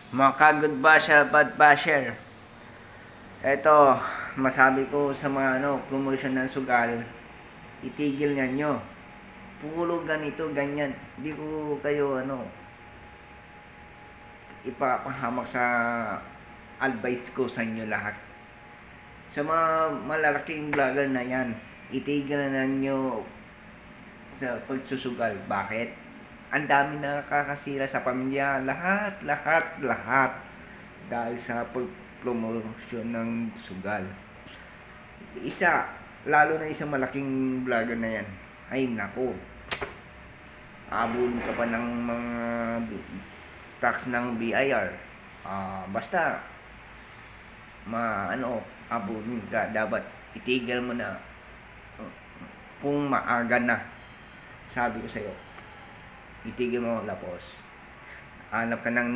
Mga ka-good basher, bad basher. Eto, masabi ko sa mga promotion ng sugal, itigil nga nyo. Puro ganito, ganyan. Hindi ko kayo ipapahamak sa advice ko sa inyo lahat. Sa mga malalaking vlogger na yan, itigil na nyo sa pagsusugal. Bakit? Ang dami na nakakasira sa pamilya. Lahat. Dahil sa pagpromosyon ng sugal. Lalo na isang malaking vlogger na yan. Ay nako. Abulin ka pa ng mga tax ng BIR. Basta abulin ka. Dapat itigil mo na kung maaga na. Sabi ko sa'yo, itigil mo lapos. Hanap ka ng